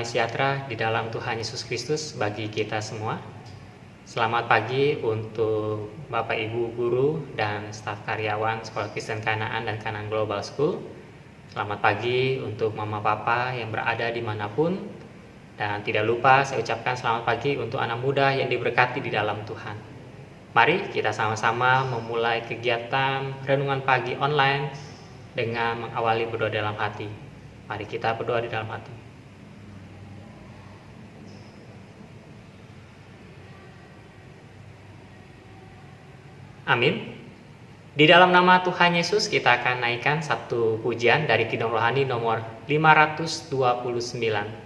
damai sejahtera di dalam Tuhan Yesus Kristus bagi kita semua. Selamat pagi untuk Bapak Ibu Guru dan staf karyawan Sekolah Kristen Kanaan dan Kanaan Global School. Selamat pagi untuk Mama Papa yang berada dimanapun. Dan tidak lupa saya ucapkan selamat pagi untuk anak muda yang diberkati di dalam Tuhan. Mari kita sama-sama memulai kegiatan renungan pagi online dengan mengawali berdoa dalam hati. Mari kita berdoa di dalam hati. Amin. Di dalam nama Tuhan Yesus kita akan naikkan satu pujian dari Kidung Rohani nomor 529.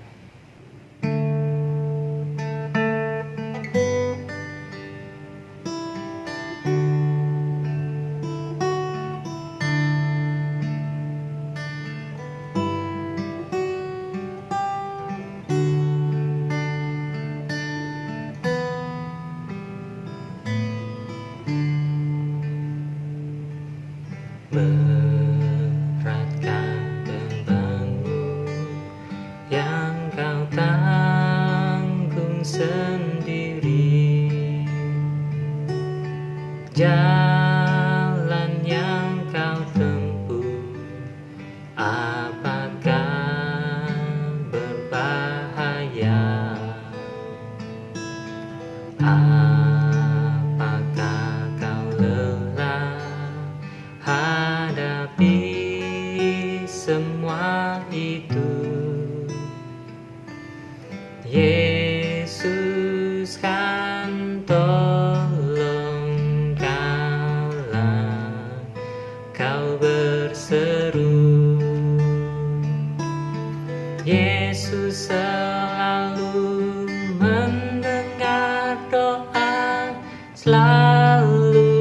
Beratkan bebanmu yang kau tanggung sendiri, jalan yang kau tempuh apakah berbahaya? Apakah kau lelah hadapi semua itu? Yesus kan tolong kala kau berseru. Yesus selalu mendengar doa, selalu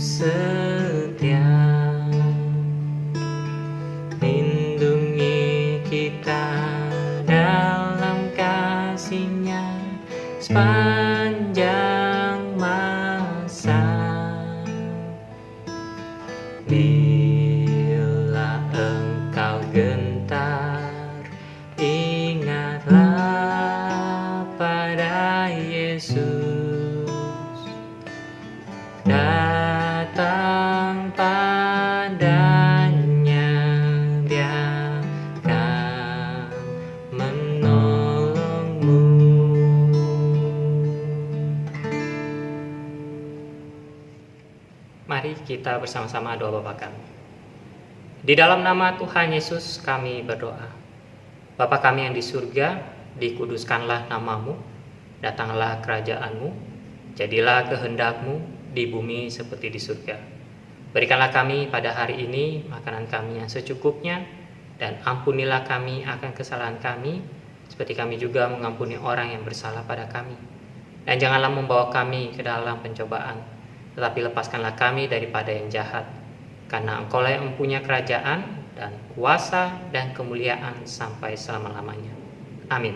setia lindungi kita dalam kasih-Nya sepanjang masa. Bila engkau gentar, ingatlah pada Yesus, datang padanya, Dia akan menolongmu. Mari kita bersama-sama doa Bapa kami. Di dalam nama Tuhan Yesus kami berdoa. Bapa kami yang di surga, dikuduskanlah nama-Mu, datanglah kerajaan-Mu, jadilah kehendak-Mu di bumi seperti di surga. Berikanlah kami pada hari ini makanan kami yang secukupnya, dan ampunilah kami akan kesalahan kami, seperti kami juga mengampuni orang yang bersalah pada kami. Dan janganlah membawa kami ke dalam pencobaan, tetapi lepaskanlah kami daripada yang jahat. Karena Engkau-lah yang mempunyai kerajaan dan kuasa dan kemuliaan sampai selama-lamanya. Amin.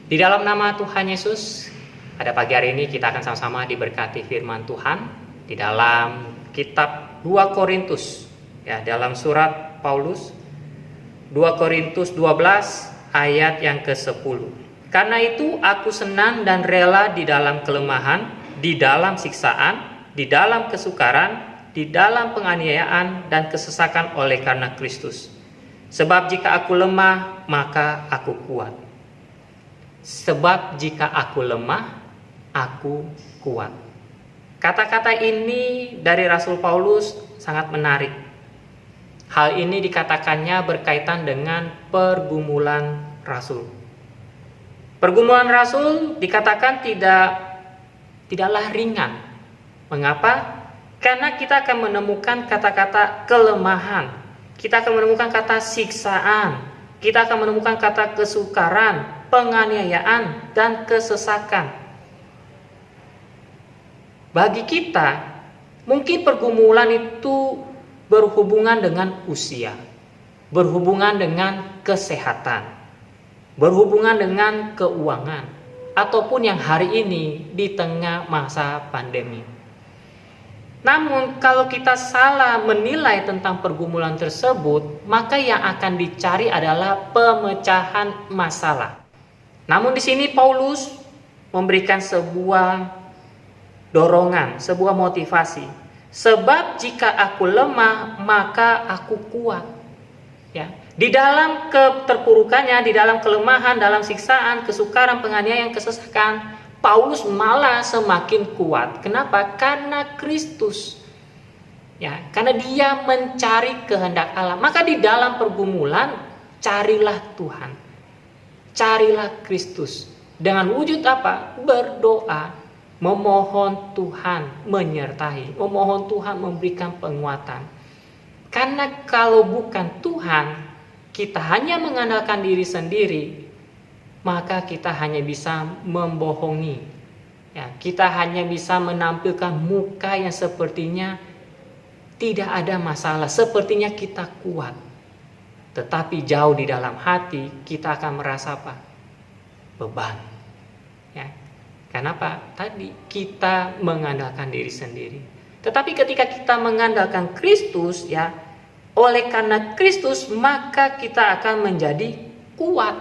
Di dalam nama Tuhan Yesus, pada pagi hari ini kita akan sama-sama diberkati firman Tuhan di dalam kitab 2 Korintus, ya, dalam surat Paulus 2 Korintus 12 ayat yang ke-10. Karena itu aku senang dan rela di dalam kelemahan, di dalam siksaan, di dalam kesukaran, di dalam penganiayaan dan kesesakan oleh karena Kristus. Sebab jika aku lemah, maka aku kuat. Sebab jika aku lemah, aku kuat. Kata-kata ini dari Rasul Paulus sangat menarik. Hal ini dikatakannya berkaitan dengan pergumulan Rasul. Pergumulan Rasul dikatakan tidaklah ringan. Mengapa? Karena kita akan menemukan kata-kata kelemahan, kita akan menemukan kata siksaan, kita akan menemukan kata kesukaran, penganiayaan, dan kesesakan. Bagi kita, mungkin pergumulan itu berhubungan dengan usia, berhubungan dengan kesehatan, berhubungan dengan keuangan, ataupun yang hari ini di tengah masa pandemi. Namun kalau kita salah menilai tentang pergumulan tersebut, maka yang akan dicari adalah pemecahan masalah. Namun di sini Paulus memberikan sebuah dorongan, sebuah motivasi. Sebab jika aku lemah, maka aku kuat. Ya, di dalam keterpurukannya, di dalam kelemahan, dalam siksaan, kesukaran, penganiayaan, kesesakan, Paulus malah semakin kuat. Kenapa? Karena Kristus. Ya, karena dia mencari kehendak Allah. Maka di dalam pergumulan, carilah Tuhan. Carilah Kristus. Dengan wujud apa? Berdoa. Memohon Tuhan menyertai. Memohon Tuhan memberikan penguatan. Karena kalau bukan Tuhan, kita hanya mengandalkan diri sendiri, maka kita hanya bisa membohongi. Ya, kita hanya bisa menampilkan muka yang sepertinya tidak ada masalah, sepertinya kita kuat. Tetapi jauh di dalam hati kita akan merasa apa? Beban. Ya. Kenapa? Tadi kita mengandalkan diri sendiri. Tetapi ketika kita mengandalkan Kristus, ya, oleh karena Kristus, maka kita akan menjadi kuat.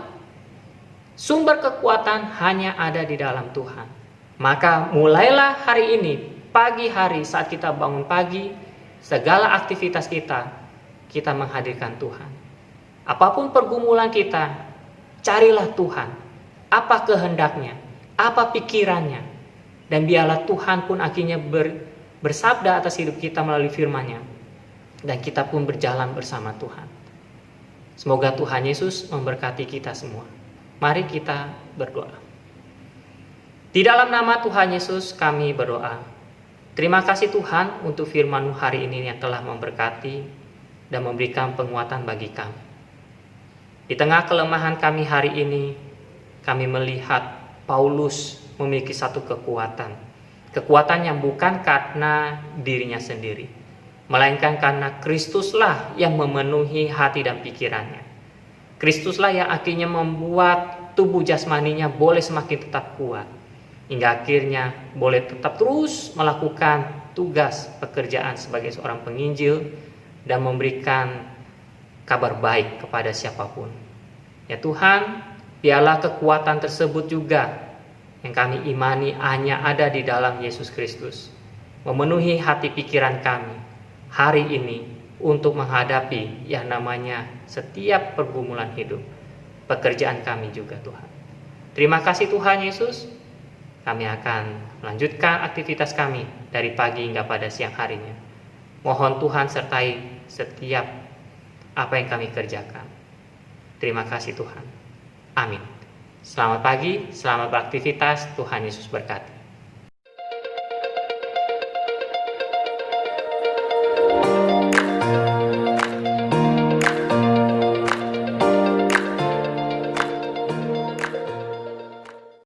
Sumber kekuatan hanya ada di dalam Tuhan. Maka mulailah hari ini, pagi hari saat kita bangun pagi, segala aktivitas kita menghadirkan Tuhan. Apapun pergumulan kita, carilah Tuhan. Apa kehendaknya, apa pikirannya. Dan biarlah Tuhan pun akhirnya bersabda atas hidup kita melalui firman-Nya. Dan kita pun berjalan bersama Tuhan. Semoga Tuhan Yesus memberkati kita semua. Mari kita berdoa. Di dalam nama Tuhan Yesus kami berdoa. Terima kasih Tuhan untuk firman-Mu hari ini yang telah memberkati dan memberikan penguatan bagi kami. Di tengah kelemahan kami hari ini, kami melihat Paulus memiliki satu kekuatan. Kekuatan yang bukan karena dirinya sendiri, melainkan karena Kristuslah yang memenuhi hati dan pikirannya. Kristuslah yang akhirnya membuat tubuh jasmaninya boleh semakin tetap kuat, hingga akhirnya boleh tetap terus melakukan tugas pekerjaan sebagai seorang penginjil dan memberikan kabar baik kepada siapapun. Ya Tuhan, biarlah kekuatan tersebut juga yang kami imani hanya ada di dalam Yesus Kristus, memenuhi hati pikiran kami hari ini untuk menghadapi yang namanya setiap pergumulan hidup, pekerjaan kami juga Tuhan. Terima kasih Tuhan Yesus. Kami akan melanjutkan aktivitas kami dari pagi hingga pada siang harinya. Mohon Tuhan sertai setiap apa yang kami kerjakan. Terima kasih Tuhan. Amin. Selamat pagi, selamat beraktivitas. Tuhan Yesus berkati.